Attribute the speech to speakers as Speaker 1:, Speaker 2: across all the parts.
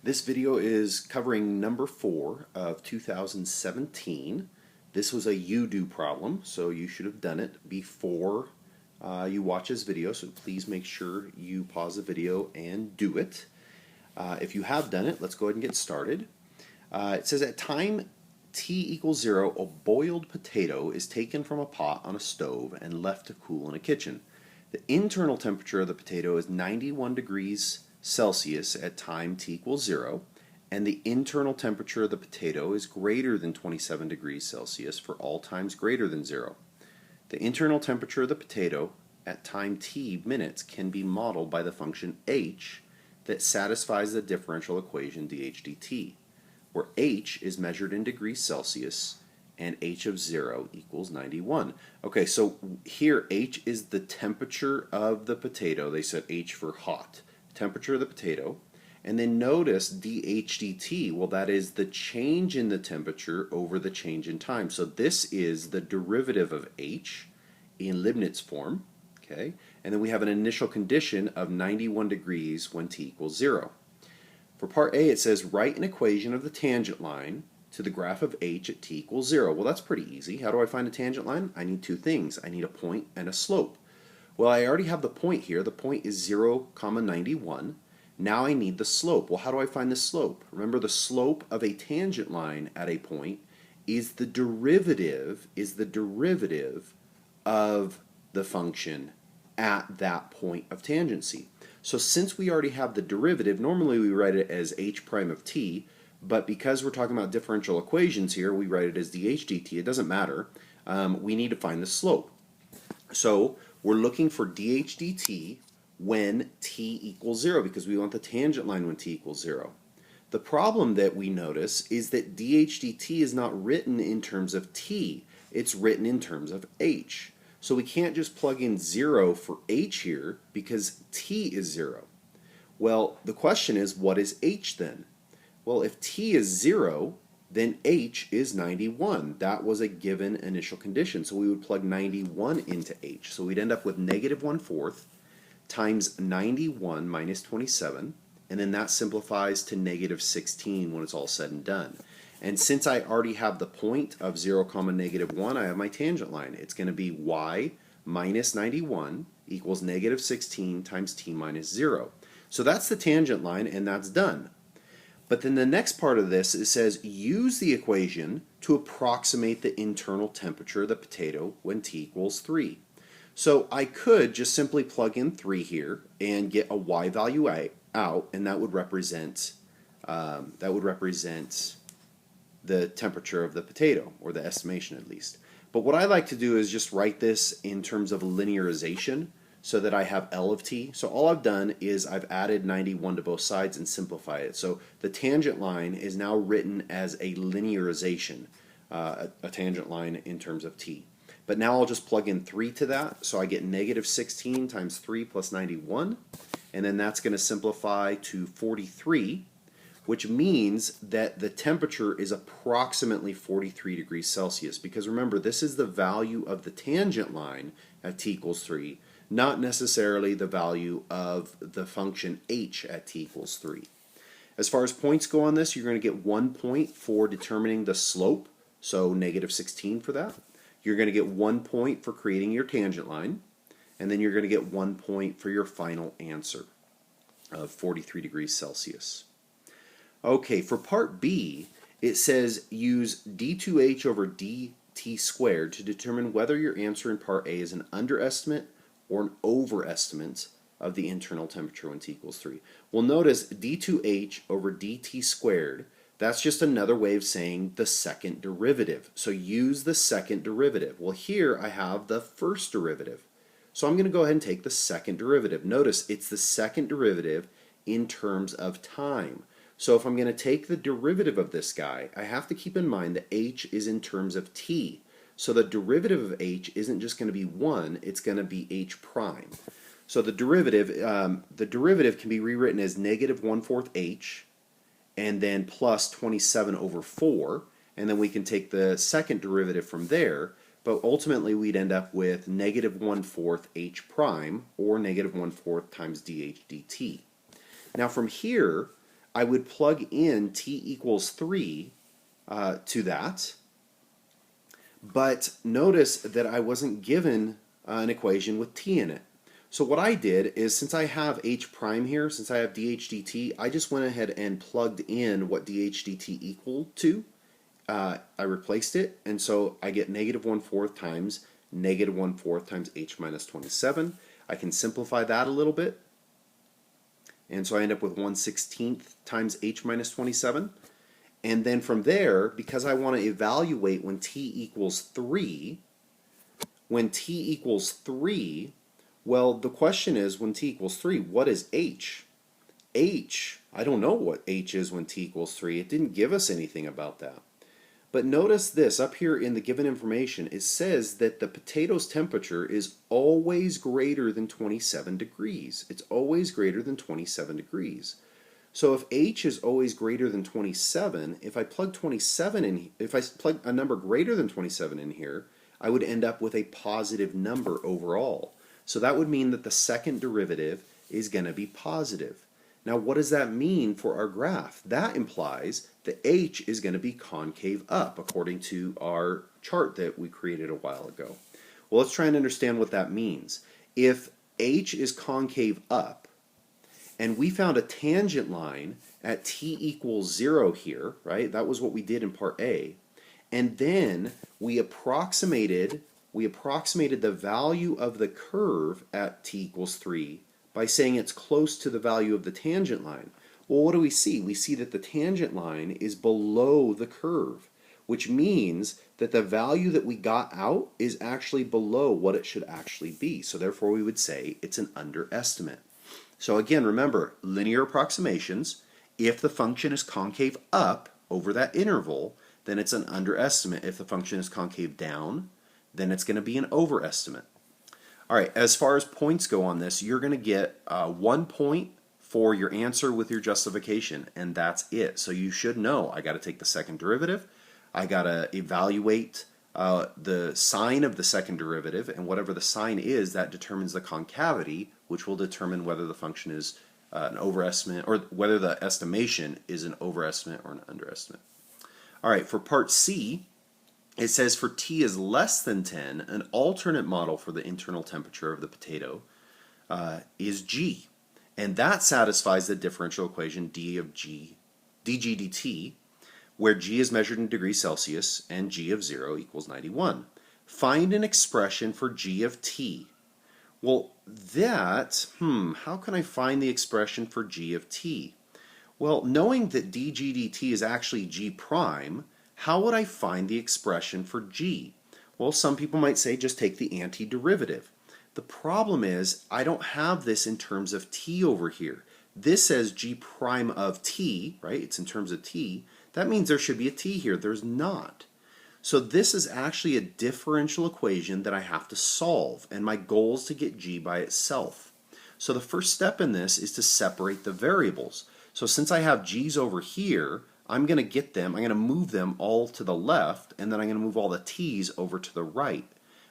Speaker 1: This video is covering number 4 of 2017. This was a you-do problem, so you should have done it before you watch this video, so please make sure you pause the video and do it. If you have done it, let's go ahead and get started. It says at time t equals 0, a boiled potato is taken from a pot on a stove and left to cool in a kitchen. The internal temperature of the potato is 91 degrees Celsius at time t equals 0, and the internal temperature of the potato is greater than 27 degrees Celsius for all times greater than 0. The internal temperature of the potato at time t minutes can be modeled by the function h that satisfies the differential equation dH dt, where h is measured in degrees Celsius and h of 0 equals 91. Okay, so here h is the temperature of the potato. They said h for hot. Temperature of the potato. And then notice dH dt, well, that is the change in the temperature over the change in time. So this is the derivative of h in Leibniz form. Okay, and then we have an initial condition of 91 degrees when t equals 0. For part A, it says write an equation of the tangent line to the graph of h at t equals 0. Well, that's pretty easy. How do I find a tangent line? I need two things. I need a point and a slope. Well, I already have the point here. The point is 0, 91. Now I need the slope. Well, how do I find the slope? Remember, the slope of a tangent line at a point is the derivative of the function at that point of tangency. So since we already have the derivative, normally we write it as h prime of t, but because we're talking about differential equations here, we write it as dH dt. It doesn't matter. We need to find the slope. So we're looking for dH dt when t equals 0 because we want the tangent line when t equals 0. The problem that we notice is that dH dt is not written in terms of t. It's written in terms of h. So we can't just plug in 0 for h here because t is 0. Well, the question is, what is h then? Well, if t is 0, then h is 91. That was a given initial condition. So we would plug 91 into h. So we'd end up with negative 1/4 times 91 minus 27. And then that simplifies to negative 16 when it's all said and done. And since I already have the point of 0, negative 1, I have my tangent line. It's going to be y minus 91 equals negative 16 times t minus 0. So that's the tangent line, and that's done. But then the next part of this, it says use the equation to approximate the internal temperature of the potato when t equals 3. So I could just simply plug in 3 here and get a y value out, and that would represent the temperature of the potato, or the estimation at least. But what I like to do is just write this in terms of linearization so that I have L of t. So all I've done is I've added 91 to both sides and simplified it. So the tangent line is now written as a linearization, a tangent line in terms of t. But now I'll just plug in 3 to that, so I get negative 16 times 3 plus 91, and then that's going to simplify to 43, which means that the temperature is approximately 43 degrees Celsius, because remember, this is the value of the tangent line at t equals 3, not necessarily the value of the function h at t equals 3. As far as points go on this, you're going to get 1 point for determining the slope, so negative 16 for that. You're going to get 1 point for creating your tangent line, and then you're going to get 1 point for your final answer of 43 degrees Celsius. Okay, for part B, it says use d2h over dt squared to determine whether your answer in part A is an underestimate or an overestimate of the internal temperature when t equals 3. Well, notice d2h over dt squared, that's just another way of saying the second derivative. So use the second derivative. Well, here I have the first derivative. So I'm going to go ahead and take the second derivative. Notice it's the second derivative in terms of time. So if I'm going to take the derivative of this guy, I have to keep in mind that h is in terms of t. So the derivative of h isn't just going to be 1, it's going to be h prime. So the derivative can be rewritten as negative 1/4 h, and then plus 27 over 4, and then we can take the second derivative from there, but ultimately we'd end up with negative 1/4 h prime, or negative 1/4 times dH dt. Now from here, I would plug in t equals 3 to that. But notice that I wasn't given an equation with t in it. So what I did is, since I have h prime here, since I have dh dt, I just went ahead and plugged in what dh dt equal to. I replaced it, and so I get negative 1/4 times negative 1/4 times h minus 27. I can simplify that a little bit, and so I end up with 1/16 times h minus 27. And then from there, because I want to evaluate when t equals 3, well, the question is, when t equals 3, what is h? I don't know what h is when t equals 3. It didn't give us anything about that. But notice this, up here in the given information, it says that the potato's temperature is always greater than 27 degrees. It's always greater than 27 degrees. So if h is always greater than 27, if I plug 27 in, if I plug a number greater than 27 in here, I would end up with a positive number overall. So that would mean that the second derivative is going to be positive. Now what does that mean for our graph? That implies that h is going to be concave up according to our chart that we created a while ago. Well, let's try and understand what that means. If h is concave up, and we found a tangent line at t equals 0 here, right? That was what we did in part A. And then we approximated the value of the curve at t equals 3 by saying it's close to the value of the tangent line. Well, what do we see? We see that the tangent line is below the curve, which means that the value that we got out is actually below what it should actually be. So therefore we would say it's an underestimate. So again, remember, linear approximations, if the function is concave up over that interval, then it's an underestimate. If the function is concave down, then it's going to be an overestimate. All right, as far as points go on this, you're going to get 1 point for your answer with your justification, and that's it. So you should know, I got to take the second derivative, I got to evaluate the sign of the second derivative, and whatever the sign is, that determines the concavity, which will determine whether the function is an overestimate, or whether the estimation is an overestimate or an underestimate. All right, for part C, it says for t is less than 10, an alternate model for the internal temperature of the potato is G. And that satisfies the differential equation d of g, dg dt, where G is measured in degrees Celsius and G of 0 equals 91. Find an expression for G of t. Well, how can I find the expression for G of t? Well, knowing that dg dt is actually G prime, how would I find the expression for G? Well, some people might say just take the antiderivative. The problem is I don't have this in terms of t over here. This says G prime of t, right? It's in terms of t. That means there should be a t here. There's not. So this is actually a differential equation that I have to solve, and my goal is to get G by itself. So the first step in this is to separate the variables. So since I have G's over here, I'm going to move them all to the left, and then I'm going to move all the T's over to the right.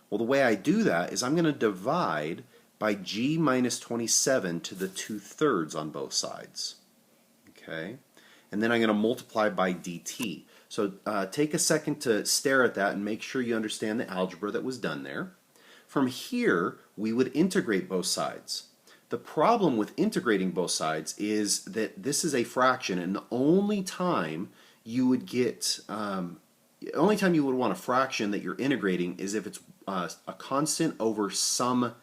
Speaker 1: Well, the way I do that is I'm going to divide by G minus 27 to the 2/3 on both sides. Okay? And then I'm going to multiply by dt. So take a second to stare at that and make sure you understand the algebra that was done there. From here, we would integrate both sides. The problem with integrating both sides is that this is a fraction, and the only time you would want a fraction that you're integrating is if it's a constant over some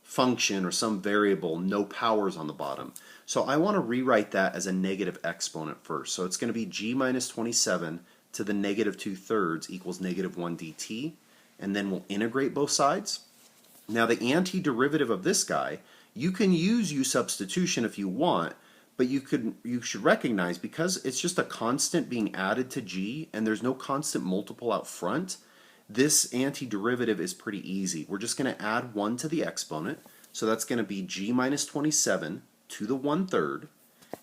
Speaker 1: function or some variable, no powers on the bottom. So I want to rewrite that as a negative exponent first. So it's going to be G minus 27 to the negative 2/3 equals negative 1 dt, and then we'll integrate both sides. Now the antiderivative of this guy, you can use u substitution if you want, but you should recognize, because it's just a constant being added to G and there's no constant multiple out front, this antiderivative is pretty easy. We're just going to add 1 to the exponent, so that's going to be G minus 27 to the 1/3,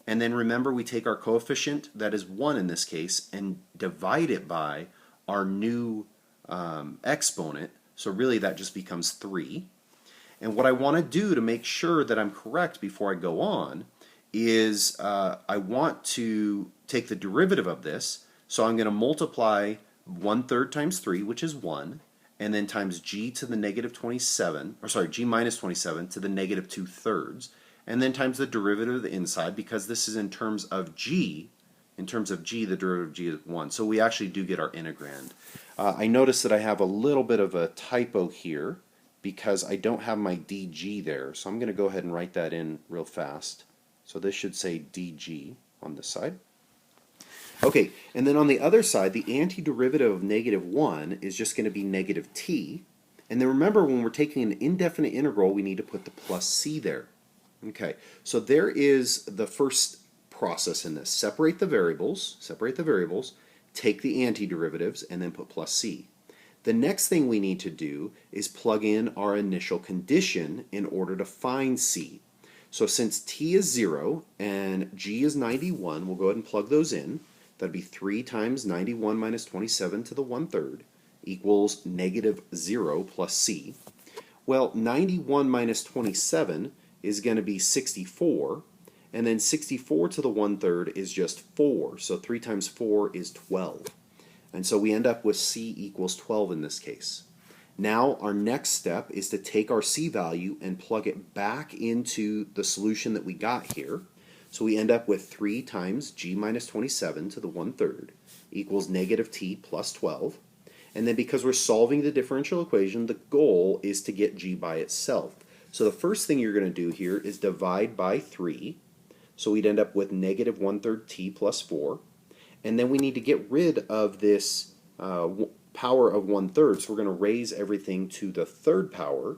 Speaker 1: and then remember we take our coefficient, that is 1 in this case, and divide it by our new exponent, so really that just becomes 3. And what I want to do to make sure that I'm correct before I go on is I want to take the derivative of this, so I'm going to multiply 1/3 times 3, which is 1, and then times g to the negative 27, or sorry, g minus 27 to the negative 2/3, and then times the derivative of the inside, because this is in terms of g. In terms of g, the derivative of g is 1. So we actually do get our integrand. I notice that I have a little bit of a typo here because I don't have my dg there. So I'm going to go ahead and write that in real fast. So this should say dg on this side. Okay, and then on the other side, the antiderivative of negative 1 is just going to be negative t. And then remember, when we're taking an indefinite integral, we need to put the plus c there. Okay, so there is the first process in this. Separate the variables, take the antiderivatives, and then put plus c. The next thing we need to do is plug in our initial condition in order to find c. So since t is 0 and g is 91, we'll go ahead and plug those in. That'd be 3 times 91 minus 27 to the 1/3 equals negative 0 plus c. Well, 91 minus 27 is going to be 64, and then 64 to the 1/3 is just 4, so 3 times 4 is 12. And so we end up with c equals 12 in this case. Now our next step is to take our c value and plug it back into the solution that we got here. So we end up with 3 times g minus 27 to the 1/3 equals negative t plus 12. And then because we're solving the differential equation, the goal is to get g by itself. So the first thing you're going to do here is divide by 3. So we'd end up with negative 1/3 t plus 4. And then we need to get rid of this power of 1/3. So we're going to raise everything to the third power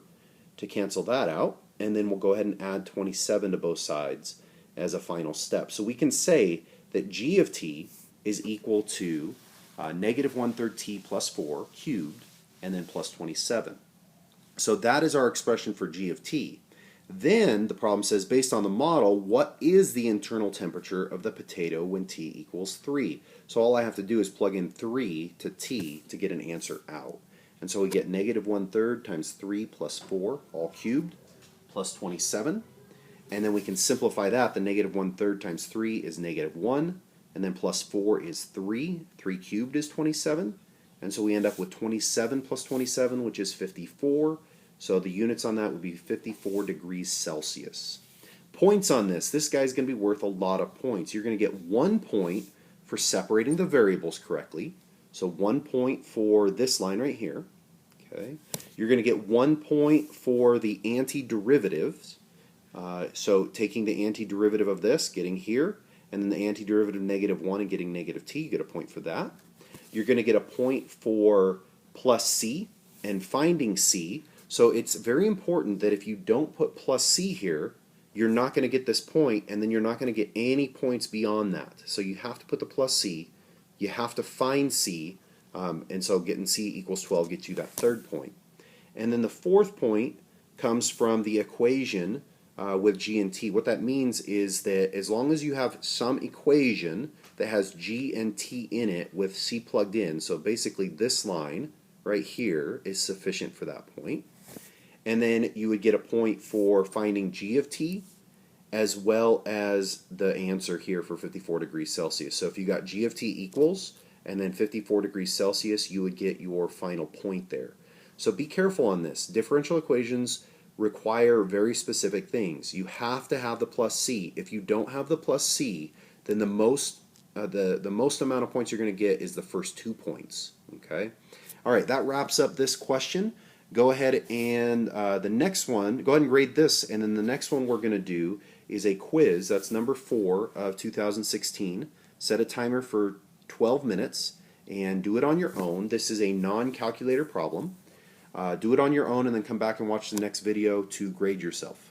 Speaker 1: to cancel that out. And then we'll go ahead and add 27 to both sides as a final step. So we can say that g of t is equal to negative 1/3 t plus 4 cubed and then plus 27. So that is our expression for g of t. Then the problem says, based on the model, what is the internal temperature of the potato when t equals 3? So all I have to do is plug in 3 to t to get an answer out. And so we get negative 1/3 times 3 plus 4, all cubed, plus 27. And then we can simplify that. The negative 1/3 times 3 is negative 1, and then plus 4 is 3. 3 cubed is 27. And so we end up with 27 plus 27, which is 54. So the units on that would be 54 degrees Celsius. Points on this. This guy's going to be worth a lot of points. You're going to get 1 point for separating the variables correctly. So 1 point for this line right here. Okay. You're going to get 1 point for the antiderivatives. So taking the antiderivative of this, getting here, and then the antiderivative of negative 1 and getting negative t, you get a point for that. You're going to get a point for plus c and finding c. So it's very important that if you don't put plus c here, you're not going to get this point, and then you're not going to get any points beyond that. So you have to put the plus c, you have to find c, and so getting c equals 12 gets you that third point. And then the fourth point comes from the equation with g and t. What that means is that as long as you have some equation that has g and t in it with c plugged in, so basically this line right here is sufficient for that point. And then you would get a point for finding g of t as well as the answer here for 54 degrees Celsius. So if you got g of t equals and then 54 degrees Celsius, you would get your final point there. So be careful on this. Differential equations require very specific things. You have to have the plus c. If you don't have the plus c, then the most amount of points you're going to get is the first 2 points. Okay. All right, that wraps up this question. Go ahead and the next one, go ahead and grade this, and then the next one we're going to do is a quiz. That's number 4 of 2016. Set a timer for 12 minutes and do it on your own. This is a non-calculator problem. Do it on your own and then come back and watch the next video to grade yourself.